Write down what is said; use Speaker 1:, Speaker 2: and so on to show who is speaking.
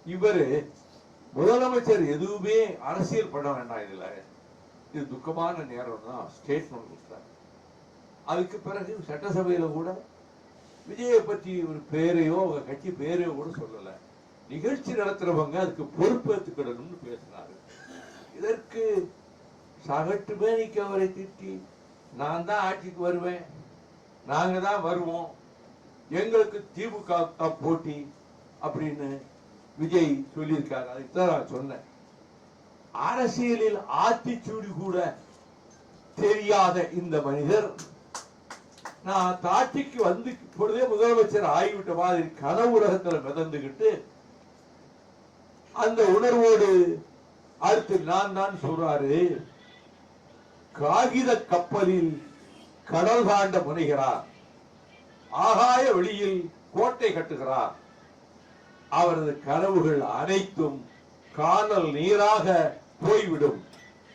Speaker 1: இவரு முதலமைச்சர் எதுவுமே அரசியல் பண்ண வேண்டாம், இதுல இது துக்கமான நேரம் தான் ஸ்டேட்மெண்ட் கொடுத்தார். அதுக்கு பிறகு சட்டசபையில கூட விஜயை பற்றி ஒரு பேரையோ அவங்க கட்சி பேரையோ கூட சொல்லல. நிகழ்ச்சி நடத்துறவங்க அதுக்கு பொறுப்பேற்றுக்கிடணும்னு பேசினாரு. இதற்கு சகட்டு மேனிக்கு அவரை திட்டி, நான் தான் ஆட்சிக்கு வருவேன், நாங்க தான் வருவோம், எங்களுக்கு திமுக போட்டி அப்படின்னு விஜய் சொல்லியிருக்காரு. அதுதான் நான் சொன்னேன், அரசியலில் ஆத்திச்சூடி கூட தெரியாத இந்த மனிதர் நான் ஆட்சிக்கு வந்து இப்பொழுதே முதலமைச்சர் ஆகிவிட்ட மாதிரி கனவு உலகத்தில் மிதந்துகிட்டு அந்த உணர்வோடு அடுத்து நான் தான் சொல்றாரு, காகித கப்பலில் கடல் தாண்ட முனைகிறார், ஆகாய வெளியில் கோட்டை கட்டுகிறார், அவரது கனவுகள் அனைத்தும் காணல் நீராக போய்விடும்.